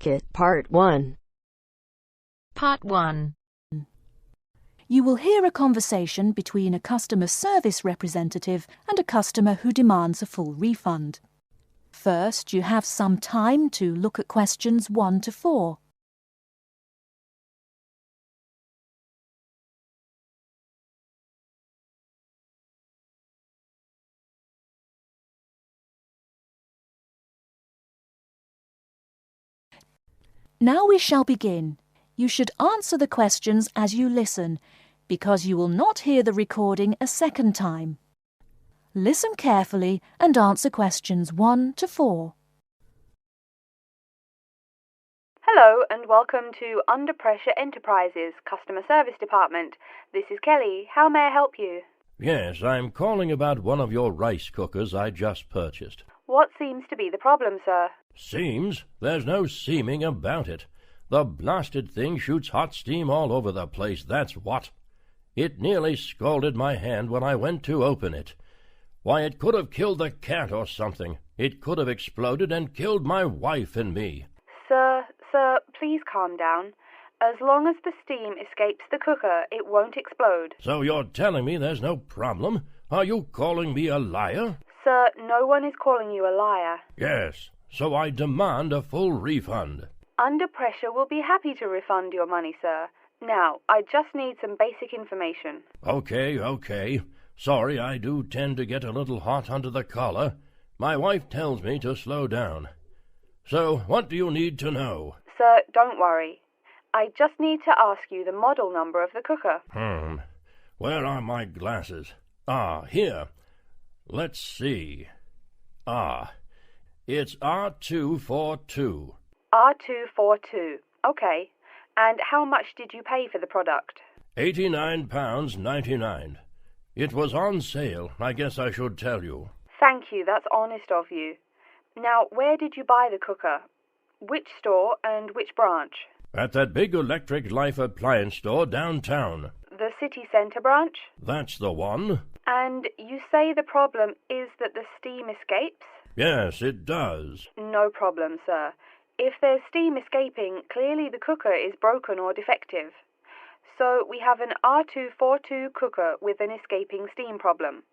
Kit Part 1. Part 1. You will hear a conversation between a customer service representative and a customer who demands a full refund. First, you have some time to look at questions 1 to 4. Now we shall begin. You should answer the questions as you listen, because you will not hear the recording a second time. Listen carefully and answer questions 1 to 4. Hello and welcome to Under Pressure Enterprises Customer Service Department. This is Kelly. How may I help you? Yes, I'm calling about one of your rice cookers I just purchased. What seems to be the problem, sir? Seems? There's no seeming about it. The blasted thing shoots hot steam all over the place, that's what. It nearly scalded my hand when I went to open it. Why, it could have killed the cat or something. It could have exploded and killed my wife and me. Sir, please calm down. As long as the steam escapes the cooker, it won't explode. So you're telling me there's no problem? Are you calling me a liar? Sir, no one is calling you a liar. Yes, so I demand a full refund. Under Pressure will be happy to refund your money, sir. Now, I just need some basic information. Okay. Sorry, I do tend to get a little hot under the collar. My wife tells me to slow down. So, what do you need to know? Sir, don't worry. I just need to ask you the model number of the cooker. Where are my glasses? Here. Let's see. It's R242. R242. Okay. And how much did you pay for the product? £89.99. It was on sale, I guess I should tell you. Thank you, that's honest of you. Now, where did you buy the cooker? Which store and which branch? At that big Electric Life appliance store downtown. The city centre branch? That's the one. And you say the problem is that the steam escapes? Yes, it does. No problem, sir. If there's steam escaping, clearly the cooker is broken or defective. So we have an R242 cooker with an escaping steam problem.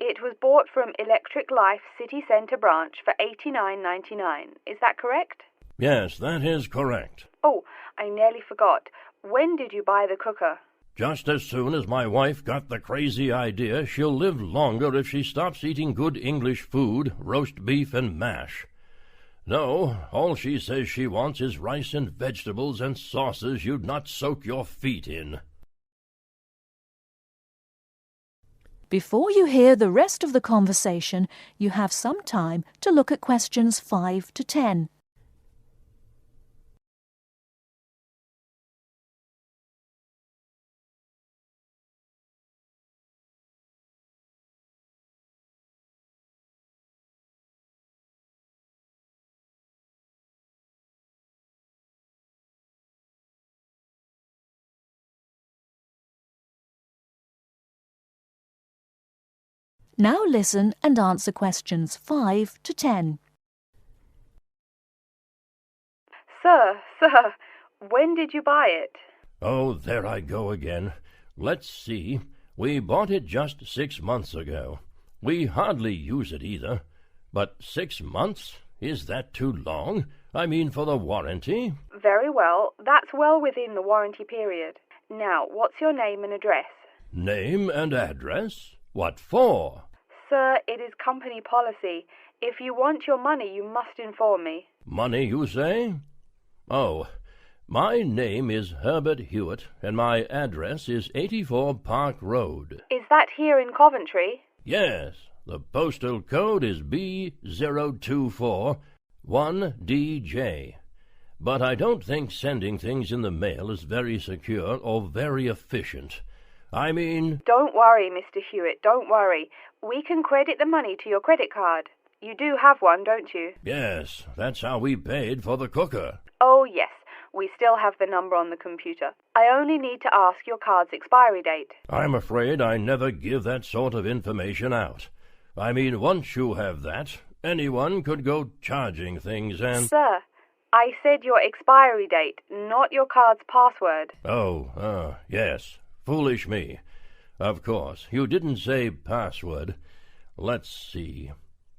It was bought from Electric Life City Centre branch for $89.99. Is that correct? Yes, that is correct. Oh, I nearly forgot. When did you buy the cooker? Just as soon as my wife got the crazy idea she'll live longer if she stops eating good English food, roast beef and mash. No, all she says she wants is rice and vegetables and sauces you'd not soak your feet in. Before you hear the rest of the conversation, you have some time to look at questions 5 to 10. Now listen and answer questions 5 to 10. Sir, when did you buy it? Oh, there I go again. Let's see. We bought it just 6 months ago. We hardly use it either. But 6 months? Is that too long? I mean, for the warranty? Very well. That's well within the warranty period. Now, what's your name and address? Name and address? What for? Sir, it is company policy. If you want your money, you must inform me. Money, you say? Oh, my name is Herbert Hewitt, and my address is 84 Park Road. Is that here in Coventry? Yes, the postal code is B0241DJ. But I don't think sending things in the mail is very secure or very efficient. I mean... Don't worry, Mr. Hewitt, don't worry. We can credit the money to your credit card. You do have one, don't you? Yes, that's how we paid for the cooker. Oh, yes. We still have the number on the computer. I only need to ask your card's expiry date. I'm afraid I never give that sort of information out. I mean, once you have that, anyone could go charging things and... Sir, I said your expiry date, not your card's password. Oh, yes. Foolish me. Of course, you didn't say password. Let's see.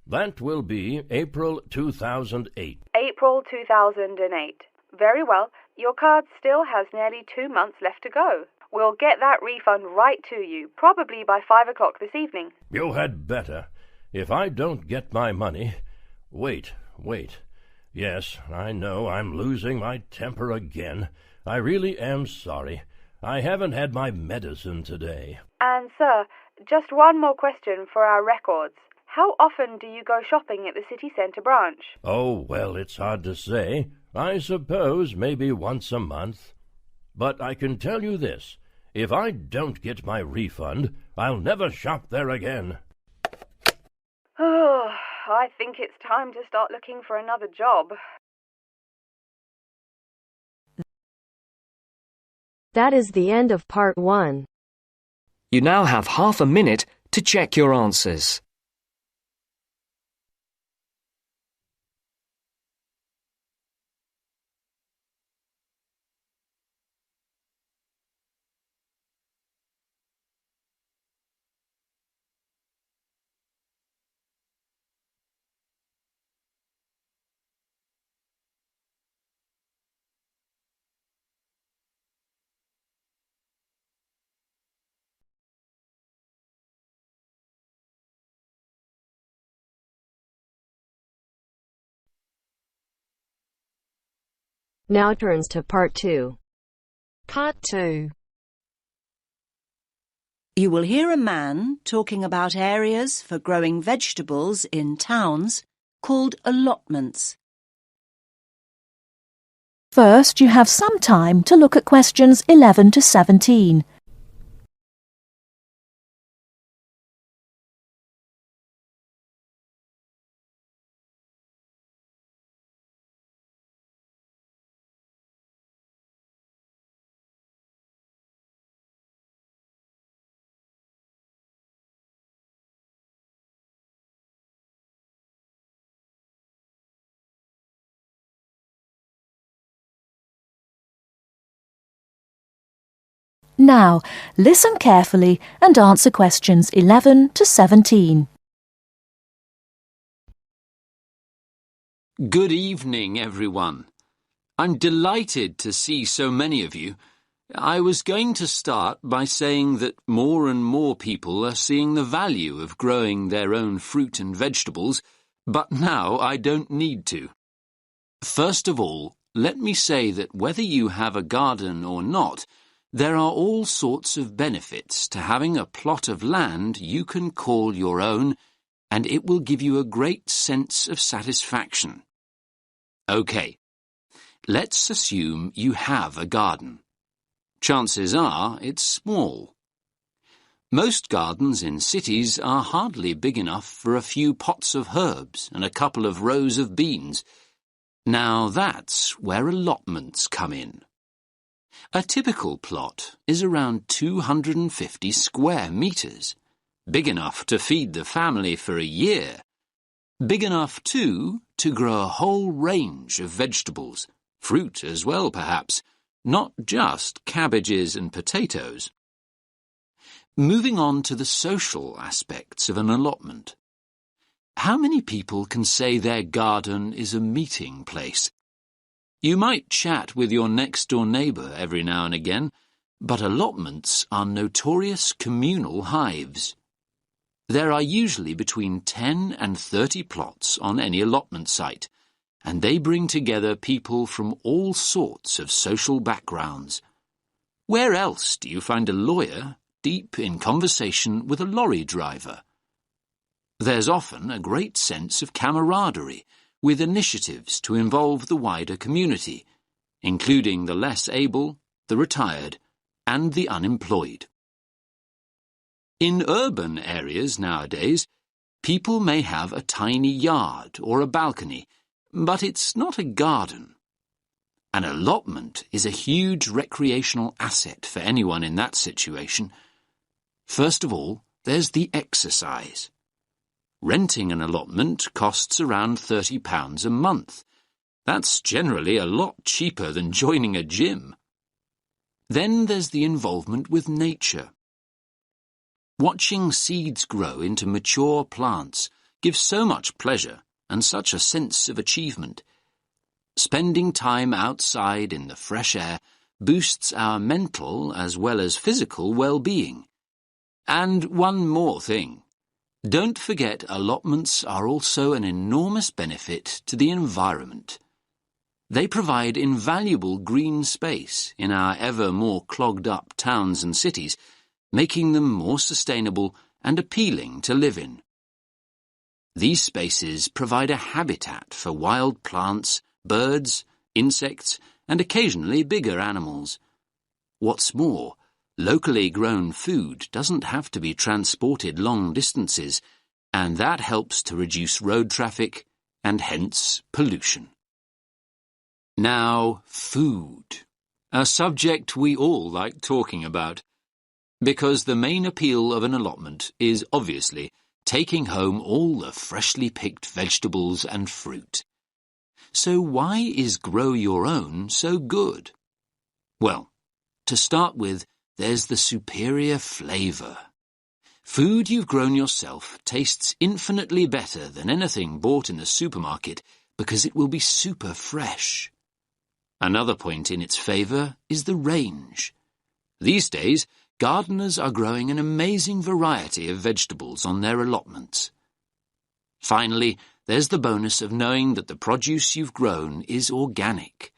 That will be April 2008. April 2008. Very well. Your card still has nearly 2 months left to go. We'll get that refund right to you, probably by 5 o'clock this evening. You had better. If I don't get my money... Wait. Yes, I know I'm losing my temper again. I really am sorry. I haven't had my medicine today. And, sir, just one more question for our records. How often do you go shopping at the city centre branch? Oh, well, it's hard to say. I suppose maybe once a month. But I can tell you this. If I don't get my refund, I'll never shop there again. Oh, I think it's time to start looking for another job. That is the end of part 1. You now have half a minute to check your answers. Now turns to part 2. Part 2. You will hear a man talking about areas for growing vegetables in towns called allotments. First, you have some time to look at questions 11 to 17. Now, listen carefully and answer questions 11 to 17. Good evening, everyone. I'm delighted to see so many of you. I was going to start by saying that more and more people are seeing the value of growing their own fruit and vegetables, but now I don't need to. First of all, let me say that whether you have a garden or not, there are all sorts of benefits to having a plot of land you can call your own, and it will give you a great sense of satisfaction. OK, let's assume you have a garden. Chances are it's small. Most gardens in cities are hardly big enough for a few pots of herbs and a couple of rows of beans. Now that's where allotments come in. A typical plot is around 250 square meters, big enough to feed the family for a year. Big enough, too, to grow a whole range of vegetables, fruit as well, perhaps, not just cabbages and potatoes. Moving on to the social aspects of an allotment. How many people can say their garden is a meeting place? You might chat with your next-door neighbour every now and again, but allotments are notorious communal hives. There are usually between 10 and 30 plots on any allotment site, and they bring together people from all sorts of social backgrounds. Where else do you find a lawyer deep in conversation with a lorry driver? There's often a great sense of camaraderie, with initiatives to involve the wider community, including the less able, the retired, and the unemployed. In urban areas nowadays, people may have a tiny yard or a balcony, but it's not a garden. An allotment is a huge recreational asset for anyone in that situation. First of all, there's the exercise. Renting an allotment costs around £30 a month, That's generally a lot cheaper than joining a gym. Then there's the involvement with nature. Watching seeds grow into mature plants gives so much pleasure and such a sense of achievement. Spending time outside in the fresh air boosts our mental as well as physical well-being. And one more thing. Don't forget allotments are also an enormous benefit to the environment. They provide invaluable green space in our ever more clogged-up towns and cities, making them more sustainable and appealing to live in. These spaces provide a habitat for wild plants, birds, insects, and occasionally bigger animals. What's more, locally grown food doesn't have to be transported long distances, and that helps to reduce road traffic and hence pollution. Now, food. A subject we all like talking about, because the main appeal of an allotment is obviously taking home all the freshly picked vegetables and fruit. So why is Grow Your Own so good? Well, to start with, there's the superior flavour. Food you've grown yourself tastes infinitely better than anything bought in the supermarket because it will be super fresh. Another point in its favour is the range. These days, gardeners are growing an amazing variety of vegetables on their allotments. Finally, there's the bonus of knowing that the produce you've grown is organic.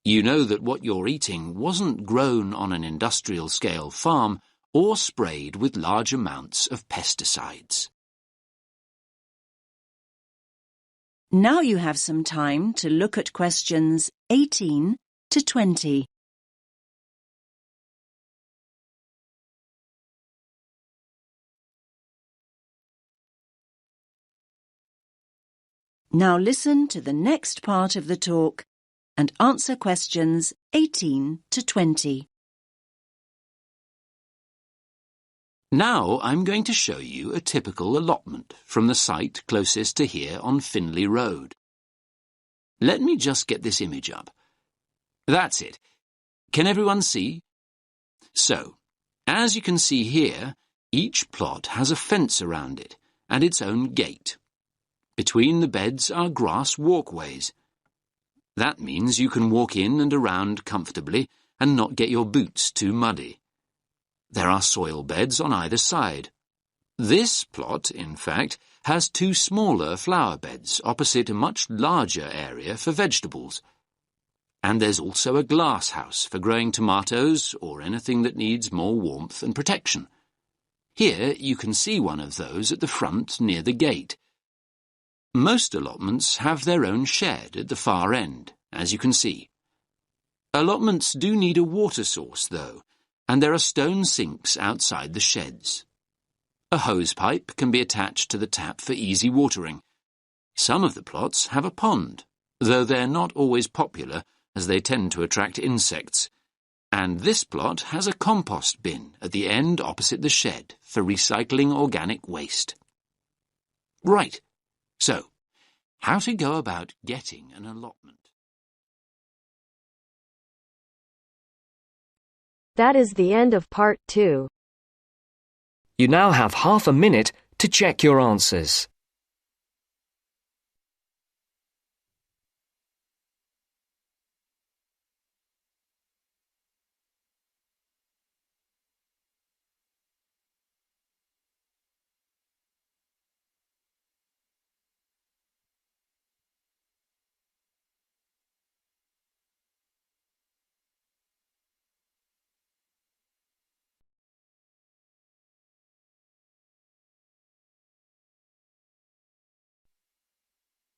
You know that what you're eating wasn't grown on an industrial-scale farm or sprayed with large amounts of pesticides. Now you have some time to look at questions 18 to 20. Now listen to the next part of the talk and answer questions 18 to 20. Now I'm going to show you a typical allotment from the site closest to here on Finley Road. Let me just get this image up. That's it. Can everyone see? So, as you can see here, each plot has a fence around it and its own gate. Between the beds are grass walkways. That means you can walk in and around comfortably and not get your boots too muddy. There are soil beds on either side. This plot, in fact, has two smaller flower beds opposite a much larger area for vegetables. And there's also a glass house for growing tomatoes or anything that needs more warmth and protection. Here you can see one of those at the front near the gate. Most allotments have their own shed at the far end, as you can see. Allotments do need a water source, though, and there are stone sinks outside the sheds. A hose pipe can be attached to the tap for easy watering. Some of the plots have a pond, though they're not always popular as they tend to attract insects. And this plot has a compost bin at the end opposite the shed for recycling organic waste. Right. So, how to go about getting an allotment? That is the end of part 2. You now have half a minute to check your answers.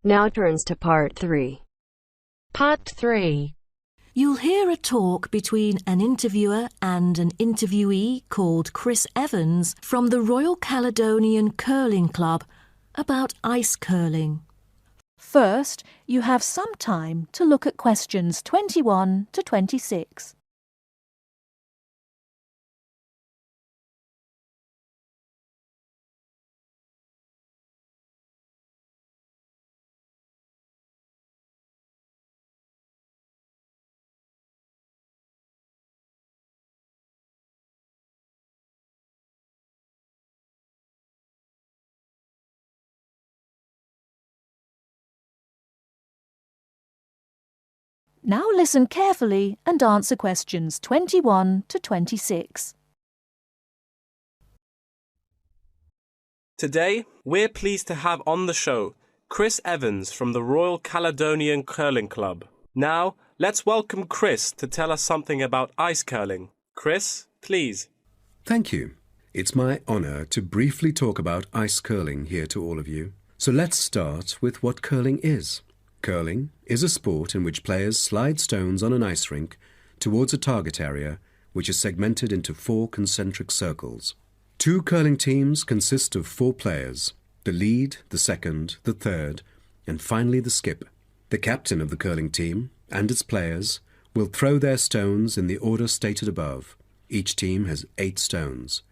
Now turns to part 3. Part 3. You'll hear a talk between an interviewer and an interviewee called Chris Evans from the Royal Caledonian Curling Club about ice curling. First, you have some time to look at questions 21 to 26. Now listen carefully and answer questions 21 to 26. Today, we're pleased to have on the show Chris Evans from the Royal Caledonian Curling Club. Now, let's welcome Chris to tell us something about ice curling. Chris, please. Thank you. It's my honour to briefly talk about ice curling here to all of you. So let's start with what curling is. Curling is a sport in which players slide stones on an ice rink towards a target area which is segmented into 4 concentric circles. 2 curling teams consist of 4 players, the lead, the second, the third, and finally the skip. The captain of the curling team and its players will throw their stones in the order stated above. Each team has 8 stones.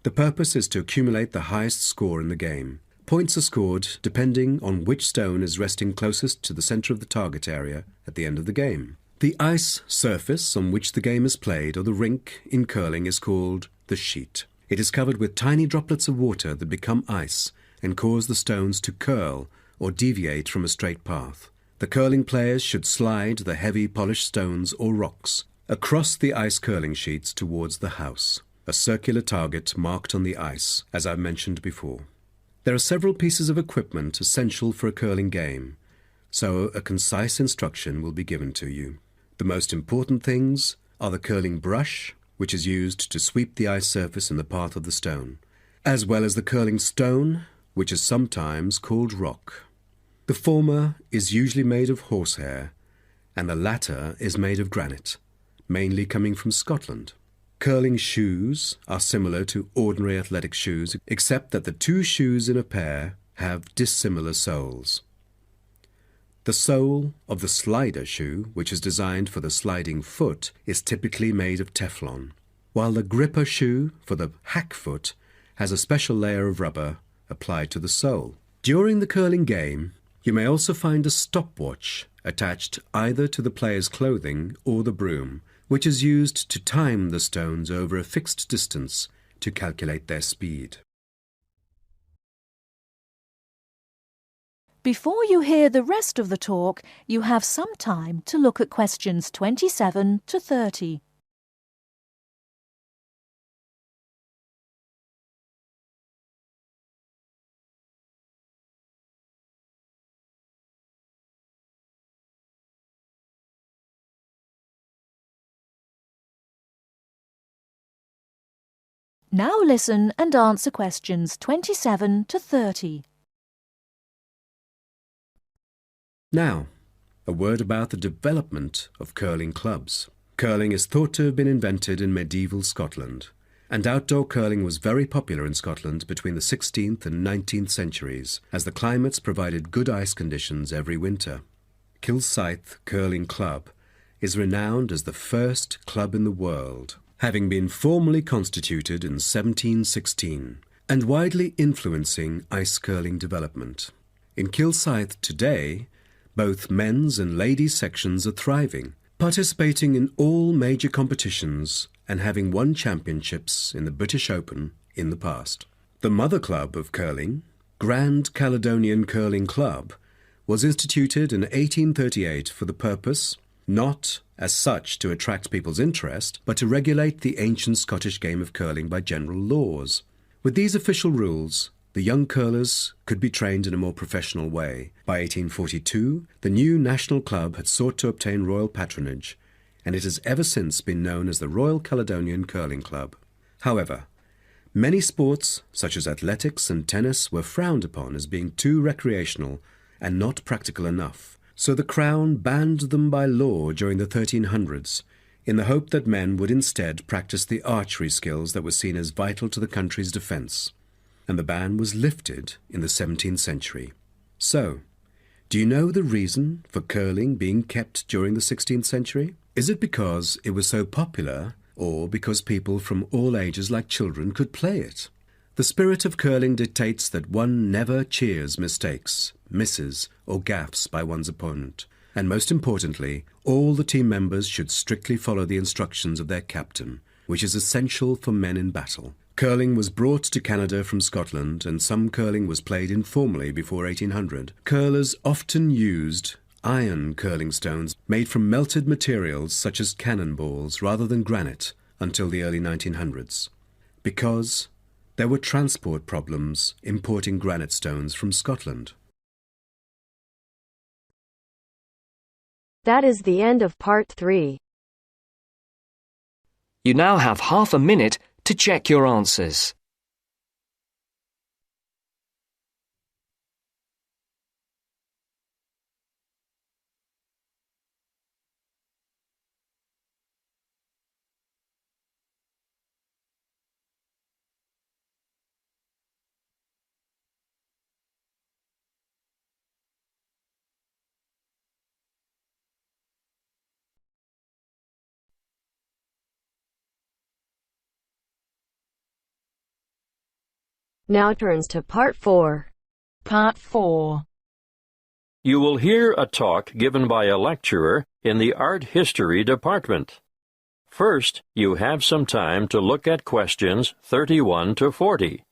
The purpose is to accumulate the highest score in the game. Points are scored depending on which stone is resting closest to the centre of the target area at the end of the game. The ice surface on which the game is played, or the rink in curling, is called the sheet. It is covered with tiny droplets of water that become ice and cause the stones to curl or deviate from a straight path. The curling players should slide the heavy polished stones or rocks across the ice curling sheets towards the house, a circular target marked on the ice, as I mentioned before. There are several pieces of equipment essential for a curling game, so a concise instruction will be given to you. The most important things are the curling brush, which is used to sweep the ice surface in the path of the stone, as well as the curling stone, which is sometimes called rock. The former is usually made of horsehair, and the latter is made of granite, mainly coming from Scotland. Curling shoes are similar to ordinary athletic shoes, except that the 2 shoes in a pair have dissimilar soles. The sole of the slider shoe, which is designed for the sliding foot, is typically made of Teflon, while the gripper shoe for the hack foot has a special layer of rubber applied to the sole. During the curling game, you may also find a stopwatch attached either to the player's clothing or the broom, which is used to time the stones over a fixed distance to calculate their speed. Before you hear the rest of the talk, you have some time to look at questions 27 to 30. Now listen and answer questions 27 to 30. Now, a word about the development of curling clubs. Curling is thought to have been invented in medieval Scotland, and outdoor curling was very popular in Scotland between the 16th and 19th centuries, as the climates provided good ice conditions every winter. Kilsyth Curling Club is renowned as the first club in the world, having been formally constituted in 1716, and widely influencing ice curling development. In Kilsyth today, both men's and ladies' sections are thriving, participating in all major competitions and having won championships in the British Open in the past. The mother club of curling, Grand Caledonian Curling Club, was instituted in 1838 for the purpose, not as such to attract people's interest, but to regulate the ancient Scottish game of curling by general laws. With these official rules, the young curlers could be trained in a more professional way. By 1842, the new national club had sought to obtain royal patronage, and it has ever since been known as the Royal Caledonian Curling Club. However, many sports, such as athletics and tennis, were frowned upon as being too recreational and not practical enough. So the Crown banned them by law during the 1300s, in the hope that men would instead practice the archery skills that were seen as vital to the country's defence. And the ban was lifted in the 17th century. So, do you know the reason for curling being kept during the 16th century? Is it because it was so popular, or because people from all ages like children could play it? The spirit of curling dictates that one never cheers mistakes, misses, or gaffes by one's opponent. And most importantly, all the team members should strictly follow the instructions of their captain, which is essential for men in battle. Curling was brought to Canada from Scotland, and some curling was played informally before 1800. Curlers often used iron curling stones made from melted materials such as cannonballs rather than granite until the early 1900s, because there were transport problems importing granite stones from Scotland. That is the end of part 3. You now have half a minute to check your answers. Now turns to part 4. Part 4. You will hear a talk given by a lecturer in the art history department. First, you have some time to look at questions 31 to 40.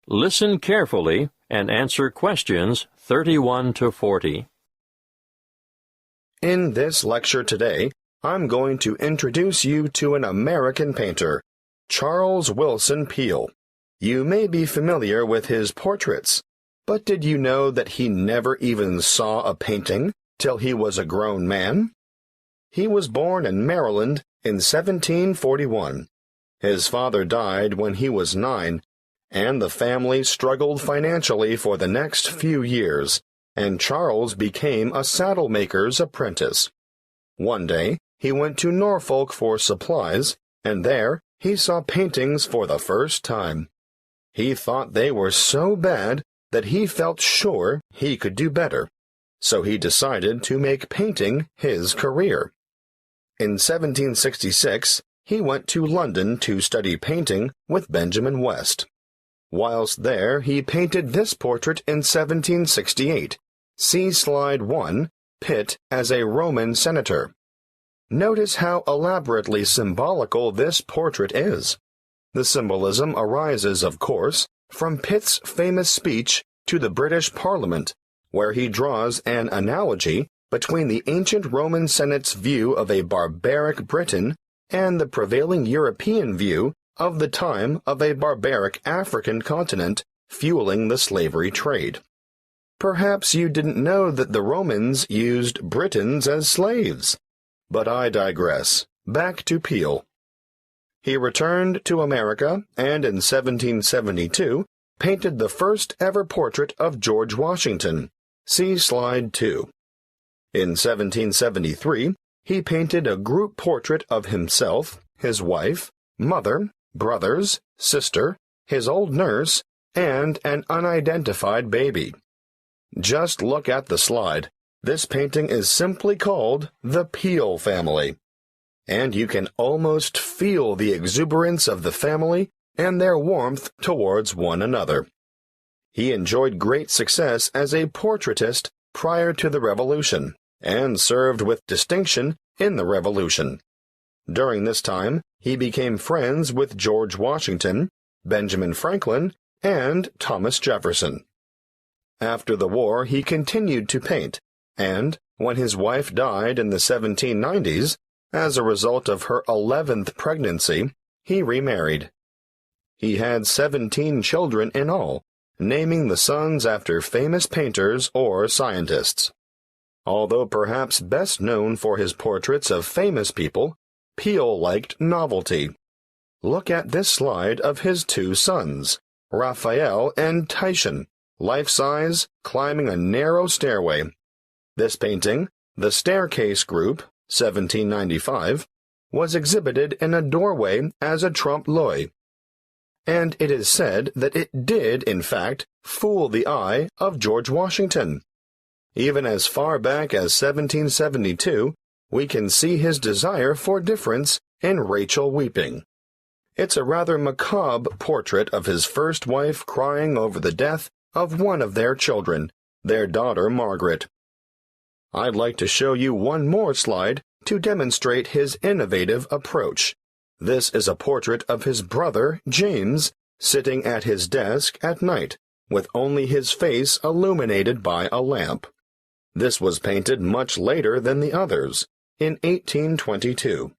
Listen carefully and answer questions 31 to 40. In this lecture today, I'm going to introduce you to an American painter, Charles Willson Peale. You may be familiar with his portraits, but did you know that he never even saw a painting till he was a grown man? He was born in Maryland in 1741. His father died when he was 9, and the family struggled financially for the next few years, and Charles became a saddle-maker's apprentice. One day, he went to Norfolk for supplies, and there he saw paintings for the first time. He thought they were so bad that he felt sure he could do better, so he decided to make painting his career. In 1766, he went to London to study painting with Benjamin West. Whilst there, he painted this portrait in 1768. See Slide 1, Pitt as a Roman senator. Notice how elaborately symbolical this portrait is. The symbolism arises, of course, from Pitt's famous speech to the British Parliament, where he draws an analogy between the ancient Roman Senate's view of a barbaric Britain and the prevailing European view of the time of a barbaric African continent fueling the slavery trade. Perhaps you didn't know that the Romans used Britons as slaves. But I digress. Back to Peale. He returned to America and in 1772 painted the first ever portrait of George Washington. See Slide 2. In 1773, he painted a group portrait of himself, his wife, mother, brothers, sister, his old nurse, and an unidentified baby. Just look at the slide. This painting is simply called The Peale Family. And you can almost feel the exuberance of the family and their warmth towards one another. He enjoyed great success as a portraitist prior to the Revolution, and served with distinction in the Revolution. During this time, he became friends with George Washington, Benjamin Franklin, and Thomas Jefferson. After the war, he continued to paint, and, when his wife died in the 1790s, as a result of her 11th pregnancy, he remarried. He had 17 children in all, naming the sons after famous painters or scientists. Although perhaps best known for his portraits of famous people, Peale liked novelty. Look at this slide of his 2 sons, Raphael and Titian, life-size, climbing a narrow stairway. This painting, The Staircase Group, 1795, was exhibited in a doorway as a trompe-l'oeil. And it is said that it did, in fact, fool the eye of George Washington. Even as far back as 1772, we can see his desire for difference in Rachel weeping. It's a rather macabre portrait of his first wife crying over the death of one of their children, their daughter Margaret. I'd like to show you one more slide to demonstrate his innovative approach. This is a portrait of his brother, James, sitting at his desk at night, with only his face illuminated by a lamp. This was painted much later than the others, in 1822.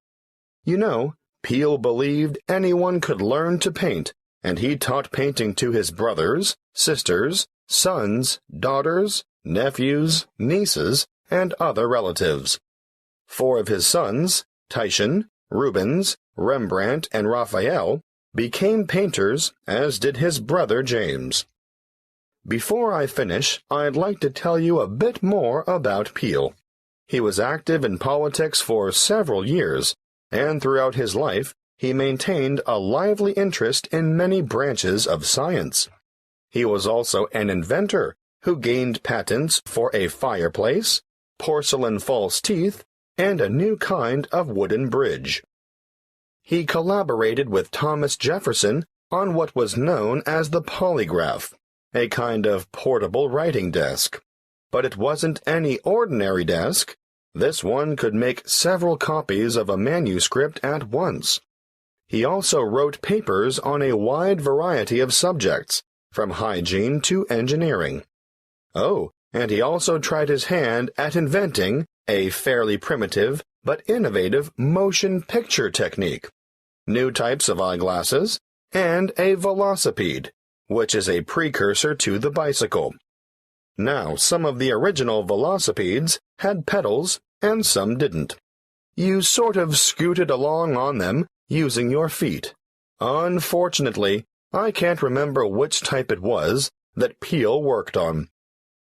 You know, Peale believed anyone could learn to paint, and he taught painting to his brothers, sisters, sons, daughters, nephews, nieces, and other relatives. 4 of his sons, Titian, Rubens, Rembrandt, and Raphael, became painters, as did his brother James. Before I finish, I'd like to tell you a bit more about Peale. He was active in politics for several years, and throughout his life he maintained a lively interest in many branches of science. He was also an inventor who gained patents for a fireplace, porcelain false teeth, and a new kind of wooden bridge. He collaborated with Thomas Jefferson on what was known as the polygraph, a kind of portable writing desk. But it wasn't any ordinary desk. This one could make several copies of a manuscript at once. He also wrote papers on a wide variety of subjects, from hygiene to engineering. Oh, and he also tried his hand at inventing a fairly primitive but innovative motion picture technique, new types of eyeglasses, and a velocipede, which is a precursor to the bicycle. Now, some of the original velocipedes had pedals and some didn't. You sort of scooted along on them using your feet. Unfortunately, I can't remember which type it was that Peale worked on.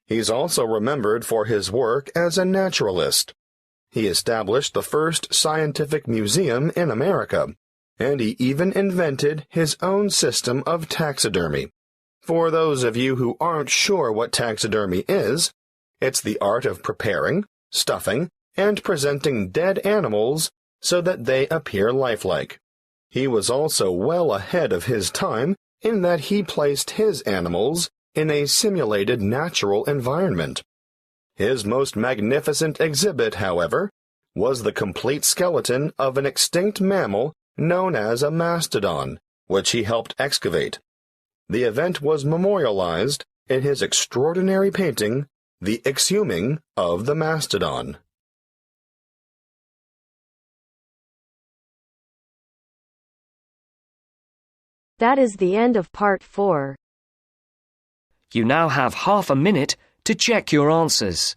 He's also remembered for his work as a naturalist. He established the first scientific museum in America, and he even invented his own system of taxidermy. For those of you who aren't sure what taxidermy is, it's the art of preparing, stuffing, and presenting dead animals so that they appear lifelike. He was also well ahead of his time in that he placed his animals in a simulated natural environment. His most magnificent exhibit, however, was the complete skeleton of an extinct mammal known as a mastodon, which he helped excavate. The event was memorialized in his extraordinary painting, The Exhuming of the Mastodon. That is the end of part 4. You now have half a minute to check your answers.